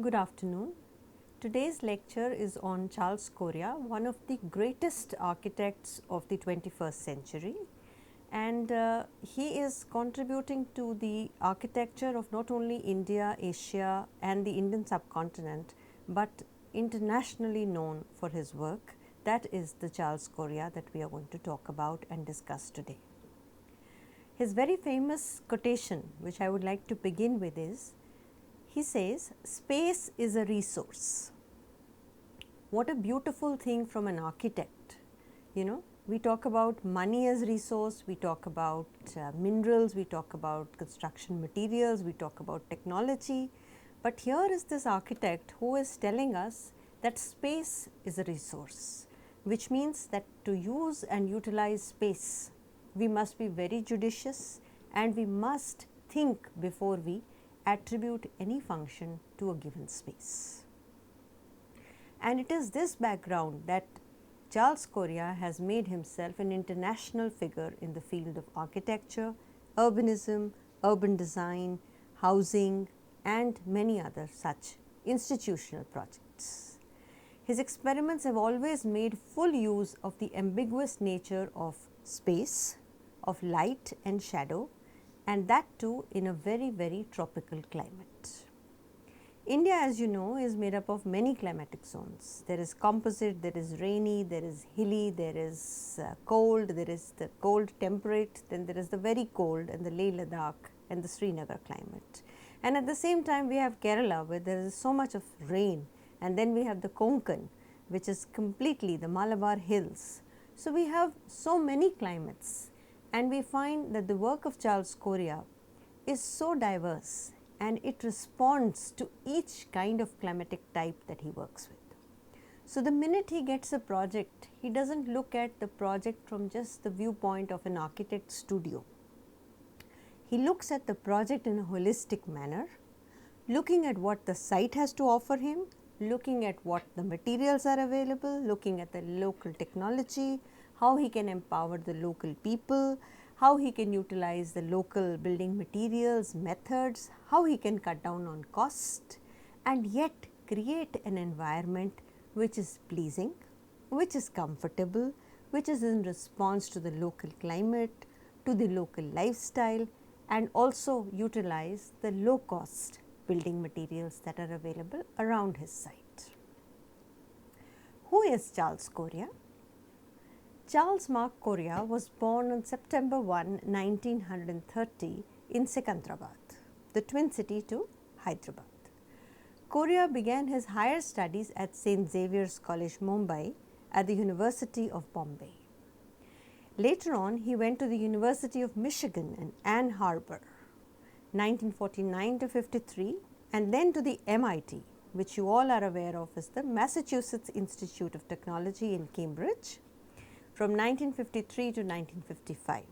Good afternoon. Today's lecture is on Charles Correa, one of the greatest architects of the 21st century, and he is contributing to the architecture of not only India, Asia and the Indian subcontinent, but internationally known for his work. That is the Charles Correa that we are going to talk about and discuss today. His very famous quotation, which I would like to begin with, is he says, "Space is a resource." What a beautiful thing from an architect. You know, we talk about money as resource, we talk about minerals, we talk about construction materials, we talk about technology. But here is this architect who is telling us that space is a resource, which means that to use and utilize space, we must be very judicious and we must think before we attribute any function to a given space. And it is this background that Charles Correa has made himself an international figure in the field of architecture, urbanism, urban design, housing and many other such institutional projects. His experiments have always made full use of the ambiguous nature of space, of light and shadow, and that too in a very, very tropical climate. India, as you know, is made up of many climatic zones. There is composite, there is rainy, there is hilly, there is cold, there is the cold temperate, then there is the very cold and the Leh Ladakh and the Srinagar climate. And at the same time we have Kerala, where there is so much of rain, and then we have the Konkan, which is completely the Malabar hills. So we have so many climates, and we find that the work of Charles Correa is so diverse and it responds to each kind of climatic type that he works with. So the minute he gets a project, he doesn't look at the project from just the viewpoint of an architect's studio. He looks at the project in a holistic manner, looking at what the site has to offer him, looking at what the materials are available, looking at the local technology, how he can empower the local people, how he can utilize the local building materials, methods, how he can cut down on cost, and yet create an environment which is pleasing, which is comfortable, which is in response to the local climate, to the local lifestyle, and also utilize the low cost building materials that are available around his site. Who is Charles Correa? Charles Mark Correa was born on September 1, 1930 in Secunderabad, the twin city to Hyderabad. Correa began his higher studies at St. Xavier's College, Mumbai at the University of Bombay. Later on, he went to the University of Michigan in Ann Arbor, 1949 to 53, and then to the MIT, which you all are aware of as the Massachusetts Institute of Technology in Cambridge, from 1953 to 1955.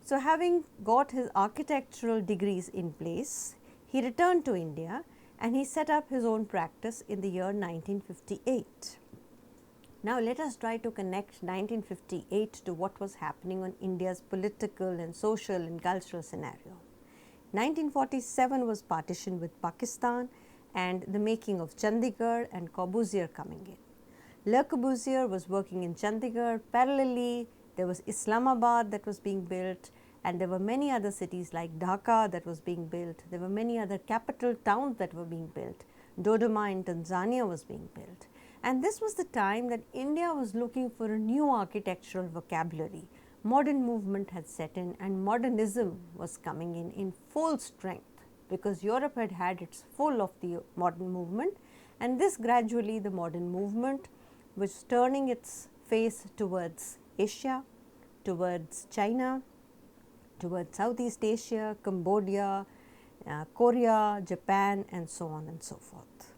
So having got his architectural degrees in place, he returned to India and he set up his own practice in the year 1958. Now let us try to connect 1958 to what was happening on India's political and social and cultural scenario. 1947 was partition with Pakistan and the making of Chandigarh and Corbusier coming in. Le Corbusier was working in Chandigarh. Parallelly, there was Islamabad that was being built, and there were many other cities like Dhaka that was being built. There were many other capital towns that were being built. Dodoma in Tanzania was being built. And this was the time that India was looking for a new architectural vocabulary. Modern movement had set in and modernism was coming in full strength, because Europe had had its full of the modern movement, and this gradually the modern movement was turning its face towards Asia, towards China, towards Southeast Asia, Cambodia, Korea, Japan, and so on and so forth.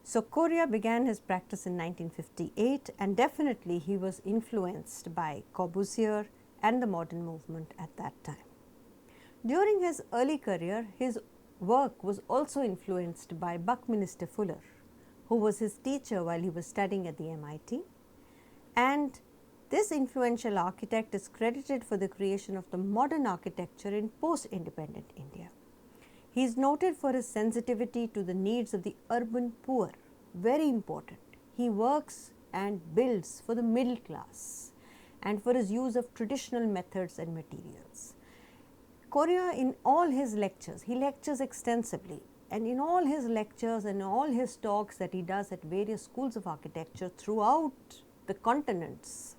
So Correa began his practice in 1958, and definitely he was influenced by Corbusier and the modern movement at that time. During his early career, his work was also influenced by Buckminster Fuller, who was his teacher while he was studying at the MIT, and this influential architect is credited for the creation of the modern architecture in post-independent India. He is noted for his sensitivity to the needs of the urban poor, very important. He works and builds for the middle class and for his use of traditional methods and materials. Korea, in all his lectures, he lectures extensively, and in all his lectures and all his talks that he does at various schools of architecture throughout the continents,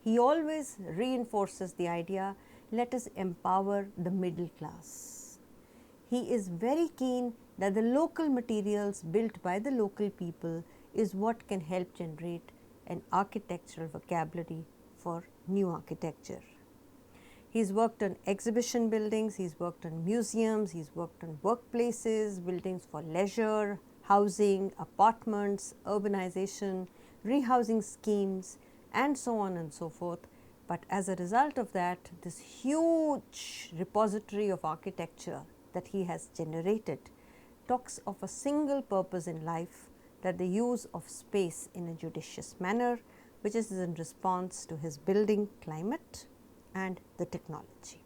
he always reinforces the idea, let us empower the middle class. He is very keen that the local materials built by the local people is what can help generate an architectural vocabulary for new architecture. He's worked on exhibition buildings, he's worked on museums, he's worked on workplaces, buildings for leisure, housing, apartments, urbanization, rehousing schemes, and so on and so forth. But as a result of that, this huge repository of architecture that he has generated talks of a single purpose in life, that the use of space in a judicious manner, which is in response to his building climate and the technology.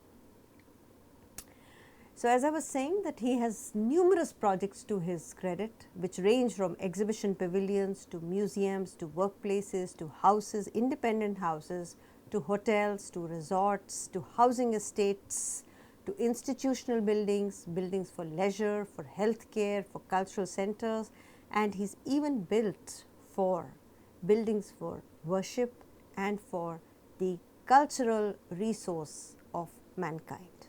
So, as I was saying, that he has numerous projects to his credit, which range from exhibition pavilions to museums to workplaces to houses, independent houses, to hotels, to resorts, to housing estates, to institutional buildings, buildings for leisure, for healthcare, for cultural centers, and he's even built for buildings for worship and for the cultural resource of mankind.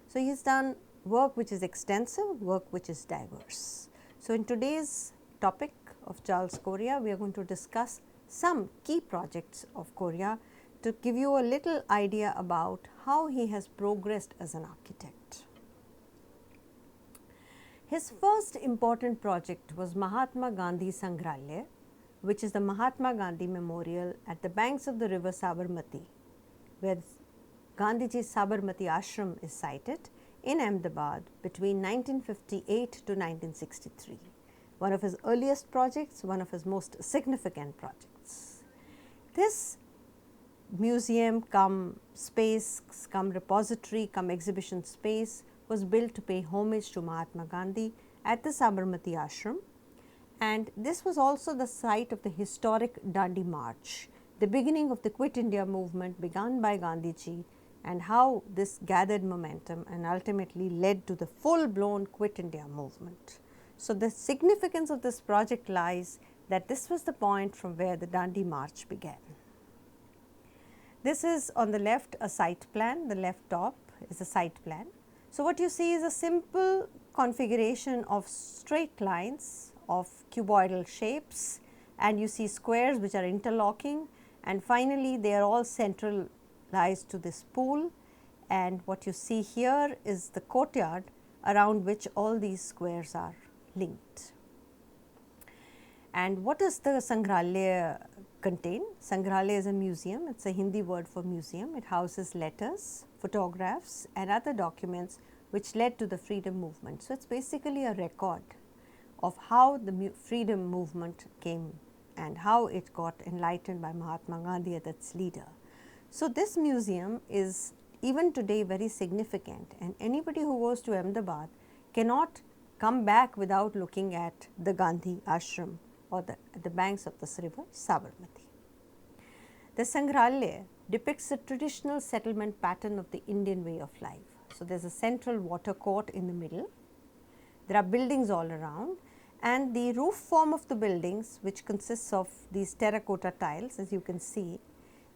So, he has done work which is extensive, work which is diverse. So, in today's topic of Charles Correa, we are going to discuss some key projects of Correa to give you a little idea about how he has progressed as an architect. His first important project was Mahatma Gandhi Sangrahalaya, which is the Mahatma Gandhi Memorial at the banks of the river Sabarmati, where Gandhiji's Sabarmati Ashram is sited in Ahmedabad between 1958 to 1963. One of his earliest projects, one of his most significant projects. This museum cum space, cum repository, cum exhibition space was built to pay homage to Mahatma Gandhi at the Sabarmati Ashram, and this was also the site of the historic Dandi March, the beginning of the Quit India movement begun by Gandhiji, and how this gathered momentum and ultimately led to the full blown Quit India movement. So, the significance of this project lies that this was the point from where the Dandi March began. This is on the left a site plan, the left top is a site plan. So, what you see is a simple configuration of straight lines of cuboidal shapes, and you see squares which are interlocking, and finally, they are all centralized to this pool, and what you see here is the courtyard around which all these squares are linked. And what does the Sangrahalaya contain? Sangrahalaya is a museum, it is a Hindi word for museum. It houses letters, photographs and other documents which led to the freedom movement. So, it is basically a record of how the freedom movement came and how it got enlightened by Mahatma Gandhi as its leader. So, this museum is even today very significant, and anybody who goes to Ahmedabad cannot come back without looking at the Gandhi Ashram or at the banks of this river Sabarmati. The Sangrahalaya depicts the traditional settlement pattern of the Indian way of life. So, there is a central water court in the middle, there are buildings all around, and the roof form of the buildings, which consists of these terracotta tiles, as you can see,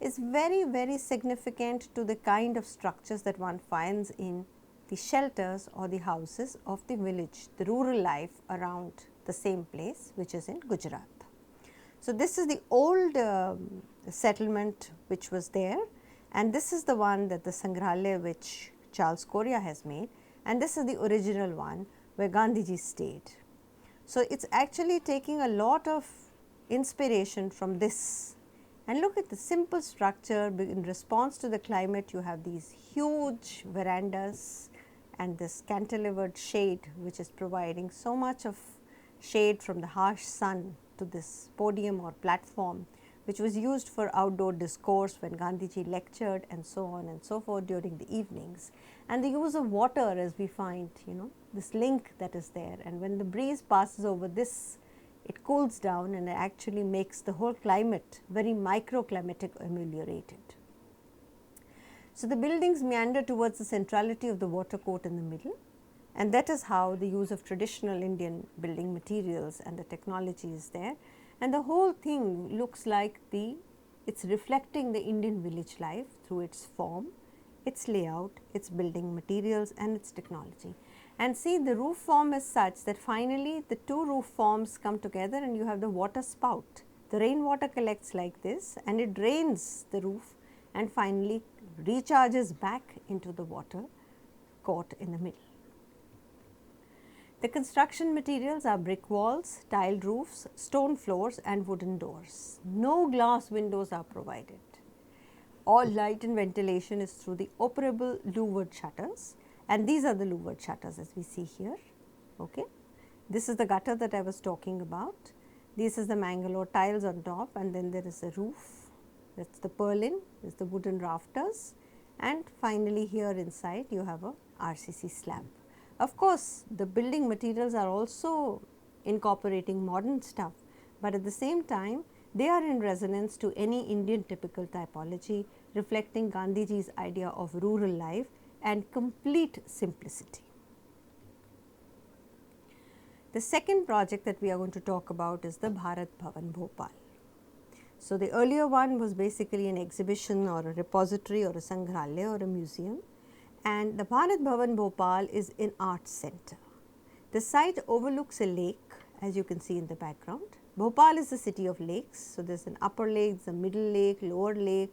is very significant to the kind of structures that one finds in the shelters or the houses of the village, the rural life around the same place, which is in Gujarat. So, this is the old settlement which was there, and this is the one that the Sangrahalaya which Charles Correa has made, and this is the original one where Gandhiji stayed. So, it is actually taking a lot of inspiration from this, and look at the simple structure. In response to the climate, you have these huge verandas and this cantilevered shade which is providing so much of shade from the harsh sun to this podium or platform, which was used for outdoor discourse when Gandhiji lectured and so on and so forth during the evenings. And the use of water, as we find, this link that is there, and when the breeze passes over this, it cools down and it actually makes the whole climate very microclimatic ameliorated. So, the buildings meander towards the centrality of the water court in the middle, and that is how the use of traditional Indian building materials and the technology is there, and the whole thing looks like it's reflecting the Indian village life through its form, its layout, its building materials and its technology. And see, the roof form is such that finally the two roof forms come together and you have the water spout. The rainwater collects like this and it drains the roof and finally recharges back into the water court in the middle. The construction materials are brick walls, tiled roofs, stone floors and wooden doors. No glass windows are provided. All light and ventilation is through the operable louvered shutters, and these are the louvered shutters as we see here. Okay. This is the gutter that I was talking about. This is the Mangalore tiles on top, and then there is a roof, that is the purlin, this is the wooden rafters, and finally here inside you have a RCC slab. Of course, the building materials are also incorporating modern stuff, but at the same time they are in resonance to any Indian typical typology, reflecting Gandhiji's idea of rural life and complete simplicity. The second project that we are going to talk about is the Bharat Bhavan Bhopal. So, the earlier one was basically an exhibition or a repository or a sangrahalaya or a museum, and the Bharat Bhavan Bhopal is an art center. The site overlooks a lake, as you can see in the background. Bhopal is the city of lakes. So, there is an upper lake, the middle lake, lower lake,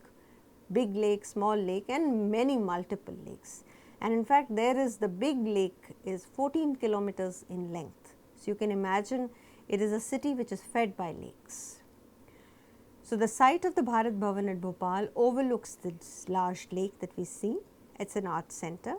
big lake, small lake and many multiple lakes. And in fact, there is the big lake is 14 kilometers in length. So, you can imagine it is a city which is fed by lakes. So, the site of the Bharat Bhavan at Bhopal overlooks this large lake that we see. It is an art center.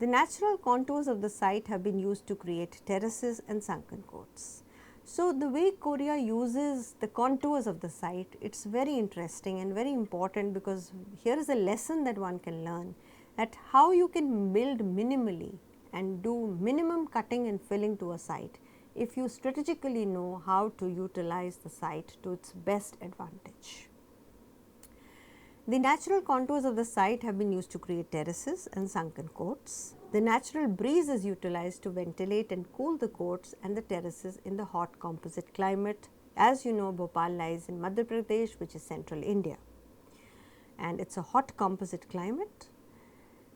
The natural contours of the site have been used to create terraces and sunken courts. So, the way Korea uses the contours of the site, it is very interesting and very important, because here is a lesson that one can learn, at how you can build minimally and do minimum cutting and filling to a site if you strategically know how to utilize the site to its best advantage. The natural contours of the site have been used to create terraces and sunken courts. The natural breeze is utilized to ventilate and cool the courts and the terraces in the hot composite climate. As you know, Bhopal lies in Madhya Pradesh, which is central India, and it is a hot composite climate.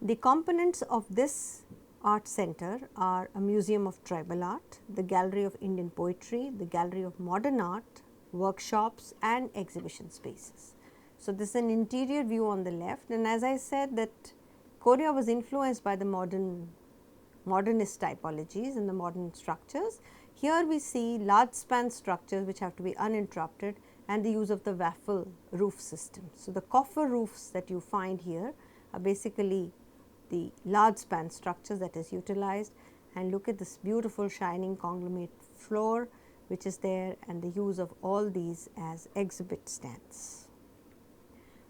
The components of this art center are a museum of tribal art, the gallery of Indian poetry, the gallery of modern art, workshops and exhibition spaces. So, this is an interior view on the left, and as I said that Korea was influenced by the modernist typologies and the modern structures. Here we see large span structures which have to be uninterrupted and the use of the waffle roof system. So, the coffer roofs that you find here are basically the large span structures that is utilized, and look at this beautiful shining conglomerate floor which is there, and the use of all these as exhibit stands.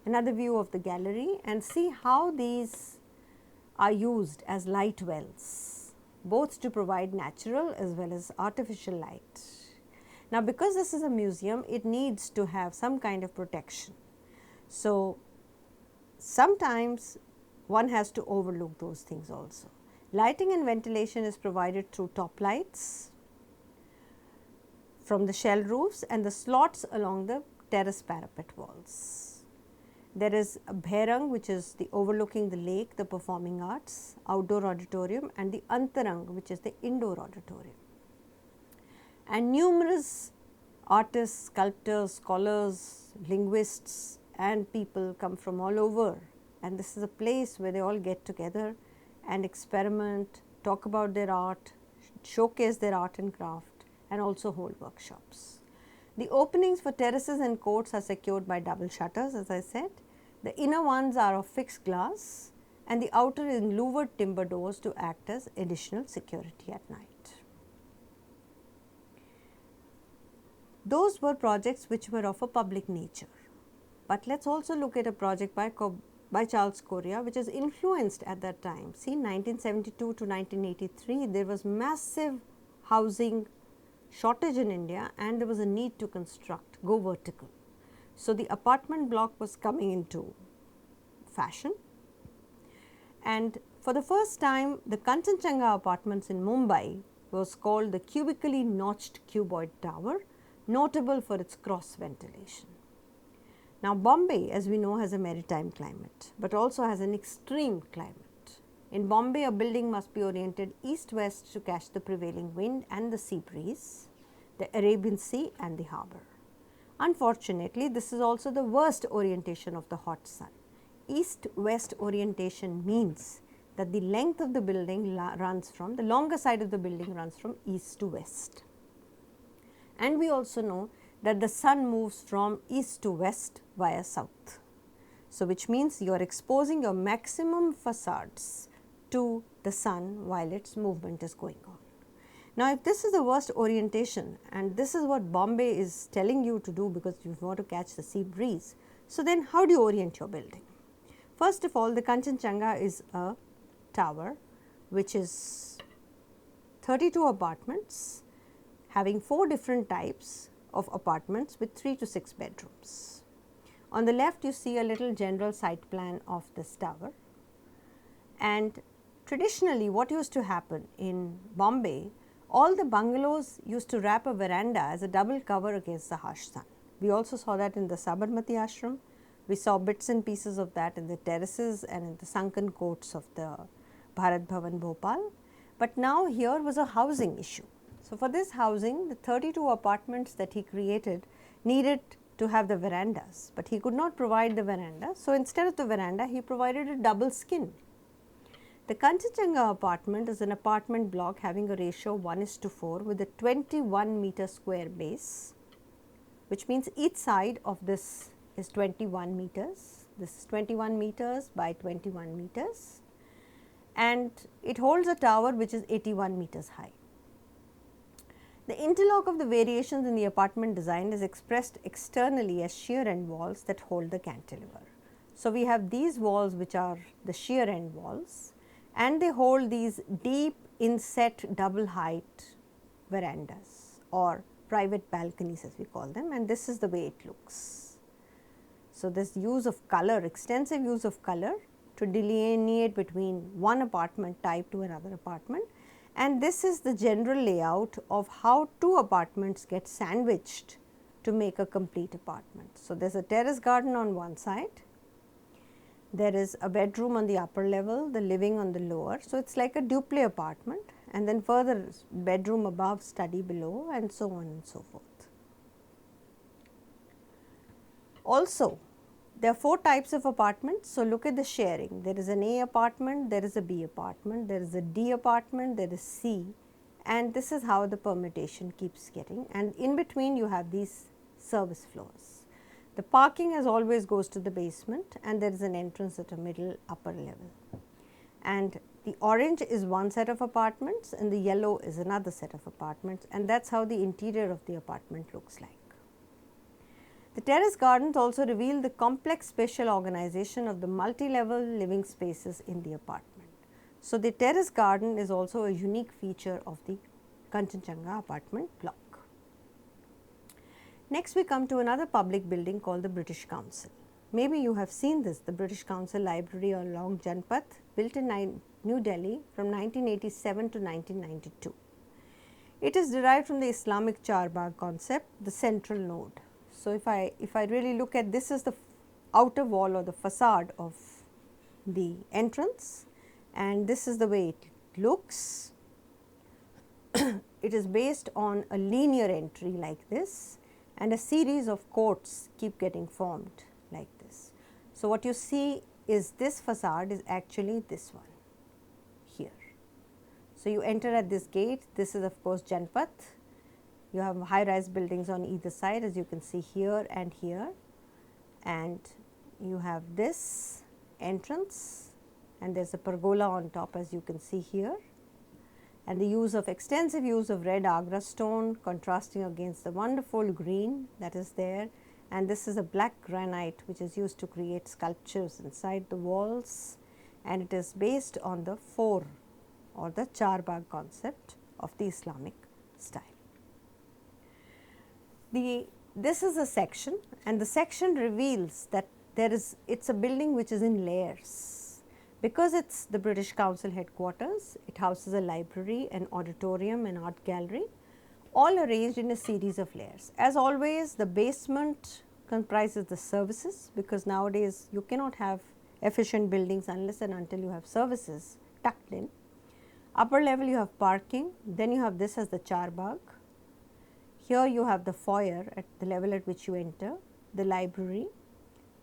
Another view of the gallery, and see how these are used as light wells, both to provide natural as well as artificial light. Now, because this is a museum, it needs to have some kind of protection. So, sometimes one has to overlook those things also. Lighting and ventilation is provided through top lights from the shell roofs and the slots along the terrace parapet walls. There is a Bhairang, which is the overlooking the lake, the performing arts, outdoor auditorium, and the Antarang, which is the indoor auditorium. And numerous artists, sculptors, scholars, linguists and people come from all over, and this is a place where they all get together and experiment, talk about their art, showcase their art and craft, and also hold workshops. The openings for terraces and courts are secured by double shutters, as I said. The inner ones are of fixed glass and the outer in louvered timber doors to act as additional security at night. Those were projects which were of a public nature. But let us also look at a project by Charles Correa which is influenced at that time. See, 1972 to 1983 there was massive housing shortage in India and there was a need to construct, go vertical. So, the apartment block was coming into fashion, and for the first time the Kanchenjunga apartments in Mumbai was called the cubically notched cuboid tower, notable for its cross ventilation. Now, Bombay, as we know, has a maritime climate, but also has an extreme climate. In Bombay, a building must be oriented east-west to catch the prevailing wind and the sea breeze, the Arabian Sea and the harbour. Unfortunately, this is also the worst orientation of the hot sun. East-west orientation means that the length of the building runs from, the longer side of the building runs from east to west. And we also know that the sun moves from east to west via south. So, which means you are exposing your maximum facades to the sun while its movement is going on. Now, if this is the worst orientation and this is what Bombay is telling you to do because you want to catch the sea breeze, so then how do you orient your building? First of all, the Kanchenjunga is a tower which is 32 apartments having 4 different types of apartments with 3 to 6 bedrooms. On the left you see a little general site plan of this tower, and traditionally what used to happen in Bombay, all the bungalows used to wrap a veranda as a double cover against the harsh sun. We also saw that in the Sabarmati ashram. We saw bits and pieces of that in the terraces and in the sunken courts of the Bharat Bhavan Bhopal, but now here was a housing issue. So, for this housing, the 32 apartments that he created needed to have the verandas, but he could not provide the veranda. So, instead of the veranda, he provided a double skin. The Kanchenjunga apartment is an apartment block having a ratio of 1:4 with a 21 meter square base, which means each side of this is 21 meters. This is 21 meters by 21 meters, and it holds a tower which is 81 meters high. The interlock of the variations in the apartment design is expressed externally as shear end walls that hold the cantilever. So, we have these walls which are the shear end walls, and they hold these deep inset double height verandas or private balconies as we call them, and this is the way it looks. So, this use of color, extensive use of color to delineate between one apartment type to another apartment, and this is the general layout of how 2 apartments get sandwiched to make a complete apartment. So, there is a terrace garden on one side, there is a bedroom on the upper level, the living on the lower. So, it is like a duplex apartment, and then further bedroom above, study below, and so on and so forth. Also, there are 4 types of apartments. So, look at the sharing. There is an A apartment, there is a B apartment, there is a D apartment, there is C, and this is how the permutation keeps getting, and in between you have these service floors. The parking as always goes to the basement, and there is an entrance at a middle upper level. And the orange is one set of apartments and the yellow is another set of apartments, and that is how the interior of the apartment looks like. The terrace gardens also reveal the complex spatial organization of the multi-level living spaces in the apartment. So, the terrace garden is also a unique feature of the Kanchenjunga apartment block. Next, we come to another public building called the British Council. Maybe you have seen this, the British Council Library along Janpath, built in New Delhi from 1987 to 1992. It is derived from the Islamic Charbagh concept, the central node. So, if I really look at this is the outer wall or the facade of the entrance, and this is the way it looks. It is based on a linear entry like this, and a series of courts keep getting formed like this. So, what you see is this facade is actually this one here. So, you enter at this gate, this is of course Janpath. You have high rise buildings on either side, as you can see here and here, and you have this entrance, and there is a pergola on top, as you can see here, and the extensive use of red Agra stone contrasting against the wonderful green that is there, and this is a black granite which is used to create sculptures inside the walls, and it is based on the 4 or the charbagh concept of the Islamic style. This is a section, and the section reveals that it's a building which is in layers. Because it's the British Council headquarters, it houses a library, an auditorium, an art gallery, all arranged in a series of layers. As always, the basement comprises the services, because nowadays you cannot have efficient buildings unless and until you have services tucked in. Upper level you have parking, then you have this as the charbagh. Here you have the foyer at the level at which you enter, the library,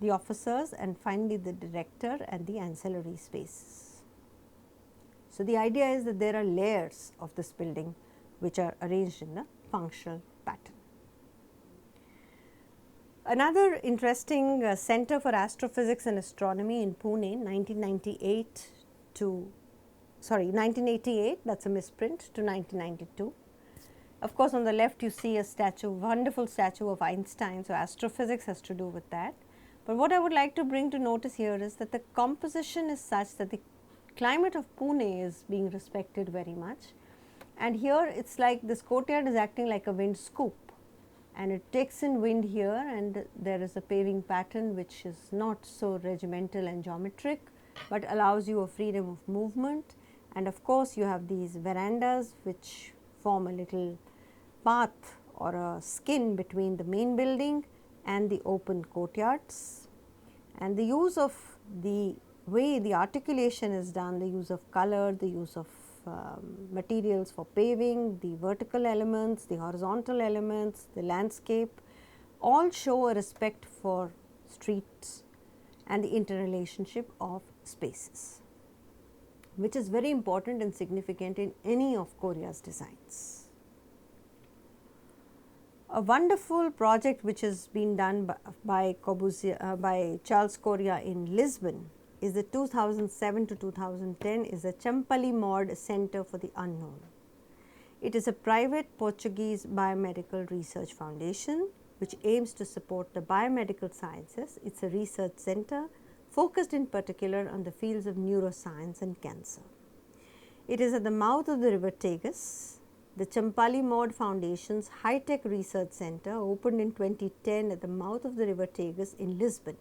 the officers, and finally the director and the ancillary spaces. So, the idea is that there are layers of this building which are arranged in a functional pattern. Another interesting center for astrophysics and astronomy in Pune, 1988, that is a misprint, to 1992. Of course, on the left you see a statue, wonderful statue of Einstein, so astrophysics has to do with that. But what I would like to bring to notice here is that the composition is such that the climate of Pune is being respected very much, and here it is like this courtyard is acting like a wind scoop, and it takes in wind here, and there is a paving pattern which is not so regimental and geometric, but allows you a freedom of movement. And of course, you have these verandas which form a little path or a skin between the main building and the open courtyards, and the use of the way the articulation is done, the use of color, the use of materials for paving, the vertical elements, the horizontal elements, the landscape, all show a respect for streets and the interrelationship of spaces, which is very important and significant in any of Korea's designs. A wonderful project which has been done by Charles Correa in Lisbon is the 2007 to 2010 is the Champalimaud Center for the Unknown. It is a private Portuguese biomedical research foundation which aims to support the biomedical sciences. It is a research center focused in particular on the fields of neuroscience and cancer. It is at the mouth of the river Tagus. The Champalimaud Foundation's High-Tech Research Center, opened in 2010 at the mouth of the river Tagus in Lisbon,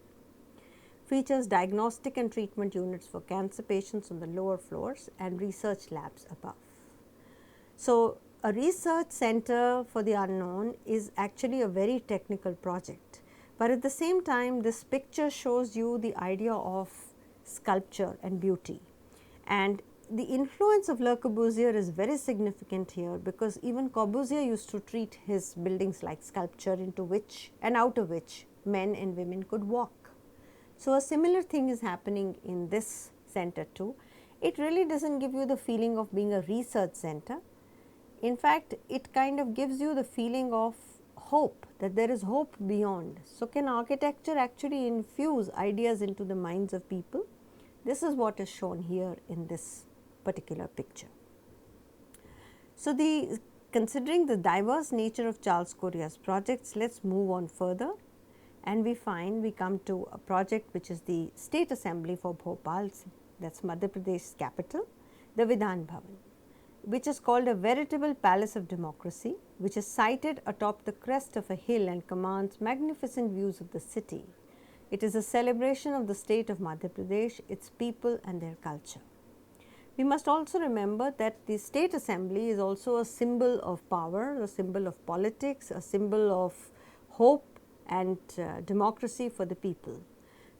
features diagnostic and treatment units for cancer patients on the lower floors and research labs above. So, a research center for the unknown is actually a very technical project, but at the same time this picture shows you the idea of sculpture and beauty, and the influence of Le Corbusier is very significant here, because even Corbusier used to treat his buildings like sculpture, into which and out of which men and women could walk. So, a similar thing is happening in this center too. It really does not give you the feeling of being a research center. In fact, it kind of gives you the feeling of hope, that there is hope beyond. So, can architecture actually infuse ideas into the minds of people? This is what is shown here in this particular picture. So, considering the diverse nature of Charles Correa's projects, let us move on further, and we come to a project which is the State Assembly for Bhopal, that is Madhya Pradesh's capital, the Vidhan Bhavan, which is called a veritable palace of democracy, which is sited atop the crest of a hill and commands magnificent views of the city. It is a celebration of the state of Madhya Pradesh, its people and their culture. We must also remember that the State Assembly is also a symbol of power, a symbol of politics, a symbol of hope and democracy for the people.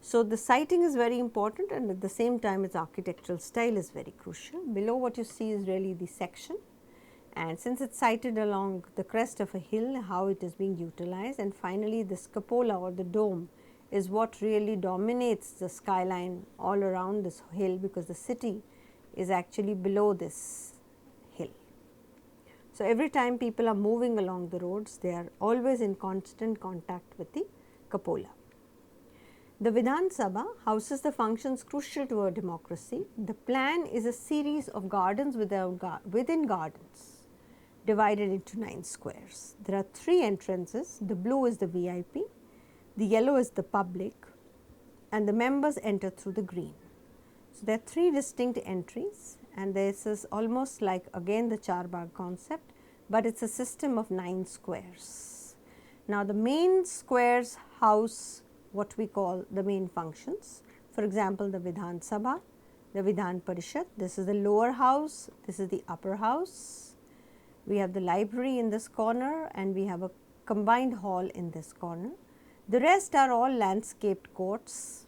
So, the siting is very important, and at the same time its architectural style is very crucial. Below what you see is really the section, and since it is sited along the crest of a hill, how it is being utilized, and finally this cupola or the dome is what really dominates the skyline all around this hill, because the city is actually below this hill. So, every time people are moving along the roads, they are always in constant contact with the cupola. The Vidhan Sabha houses the functions crucial to our democracy. The plan is a series of gardens within gardens, divided into 9 squares. There are 3 entrances. The blue is the VIP, the yellow is the public, and the members enter through the green. So, there are 3 distinct entries, and this is almost like again the Charbagh concept, but it is a system of 9 squares. Now, the main squares house what we call the main functions. For example, the Vidhan Sabha, the Vidhan Parishad, this is the lower house, this is the upper house. We have the library in this corner and we have a combined hall in this corner. The rest are all landscaped courts,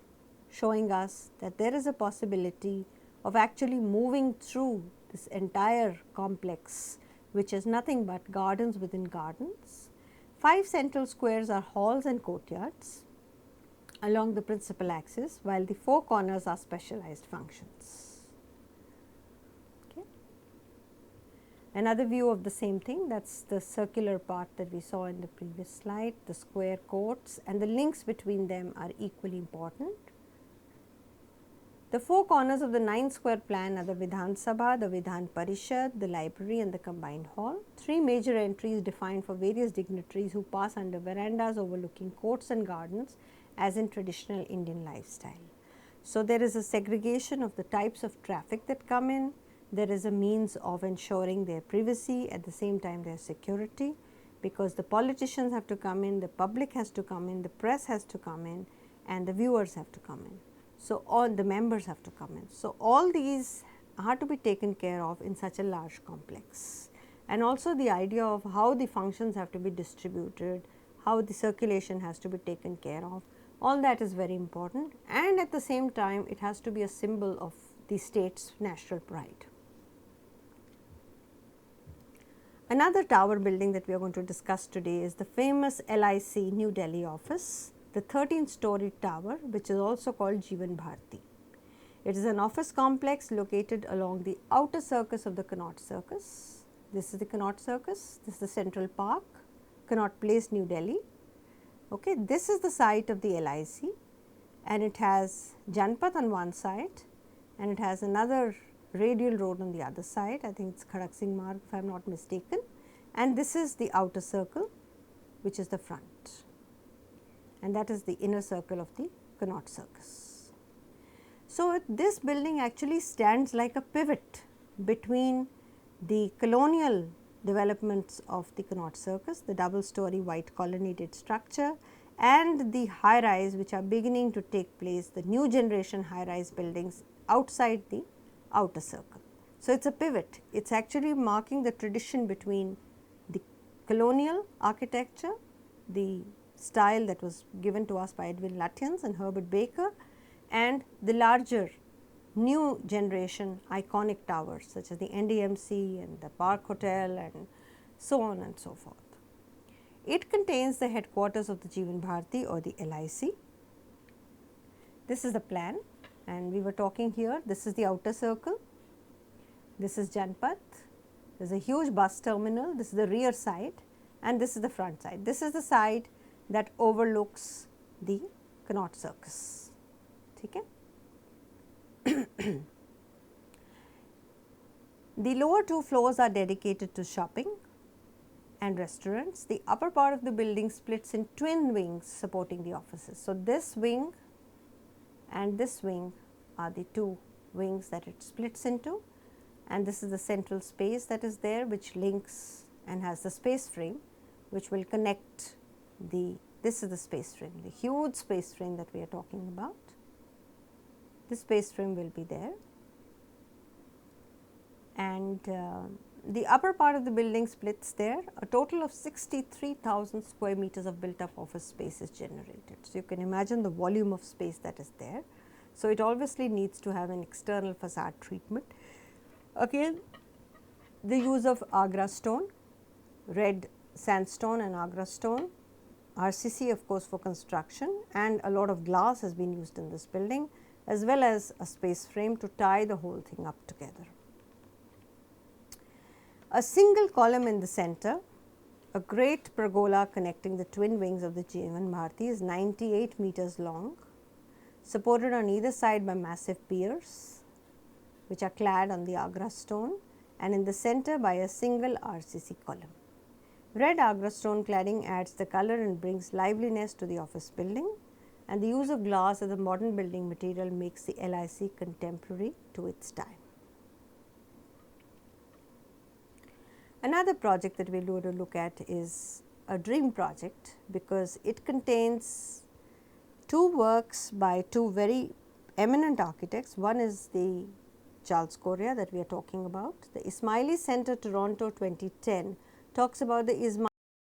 showing us that there is a possibility of actually moving through this entire complex, which is nothing but gardens within gardens. 5 central squares are halls and courtyards along the principal axis, while the 4 corners are specialized functions. Okay. Another view of the same thing, that is the circular part that we saw in the previous slide, the square courts, and the links between them are equally important. The 4 corners of the 9 square plan are the Vidhan Sabha, the Vidhan Parishad, the library and the combined hall. 3 major entries defined for various dignitaries who pass under verandas overlooking courts and gardens, as in traditional Indian lifestyle. So, there is a segregation of the types of traffic that come in, there is a means of ensuring their privacy, at the same time their security, because the politicians have to come in, the public has to come in, the press has to come in, and the viewers have to come in. So, all the members have to come in. So, all these are to be taken care of in such a large complex, and also the idea of how the functions have to be distributed, how the circulation has to be taken care of. All that is very important, and at the same time it has to be a symbol of the state's national pride. Another tower building that we are going to discuss today is the famous LIC New Delhi office, the 13-storied tower, which is also called Jeevan Bharti. It is an office complex located along the outer circus of the Connaught Circus. This is the Connaught Circus, this is the Central Park, Connaught Place, New Delhi. Okay, this is the site of the LIC, and it has Janpath on one side and it has another radial road on the other side. I think it is Khadak Singh Marg if I am not mistaken, and this is the outer circle, which is the front, and that is the inner circle of the Connaught Circus. So, this building actually stands like a pivot between the colonial developments of the Connaught Circus, the double story white colonnaded structure, and the high rise which are beginning to take place, the new generation high rise buildings outside the outer circle. So, it is a pivot, it is actually marking the tradition between the colonial architecture, the style that was given to us by Edwin Lutyens and Herbert Baker, and the larger new generation iconic towers such as the NDMC and the Park Hotel and so on and so forth. It contains the headquarters of the Jeevan Bharti or the LIC. This is the plan, and we were talking here, this is the outer circle, this is Janpath, there is a huge bus terminal, this is the rear side, and this is the front side. This is the side that overlooks the Connaught Circus. Okay? The lower 2 floors are dedicated to shopping and restaurants. The upper part of the building splits in twin wings supporting the offices. So, this wing and this wing are the 2 wings that it splits into, and this is the central space that is there, which links and has the space frame which will connect the, this is the space frame, the huge space frame that we are talking about. This space frame will be there, and the upper part of the building splits there. A total of 63,000 square meters of built up office space is generated. So, you can imagine the volume of space that is there. So, it obviously needs to have an external facade treatment. Again, the use of Agra stone, red sandstone and Agra stone, RCC of course for construction, and a lot of glass has been used in this building, as well as a space frame to tie the whole thing up together. A single column in the center, a great pergola connecting the twin wings of the Jeevan Bharti, is 98 meters long supported on either side by massive piers which are clad on the Agra stone, and in the center by a single RCC column. Red Agra stone cladding adds the color and brings liveliness to the office building, and the use of glass as a modern building material makes the LIC contemporary to its time. Another project that we are going to look at is a dream project, because it contains two works by two very eminent architects. One is the Charles Correa that we are talking about. The Ismaili Center Toronto 2010 talks about the Ismaili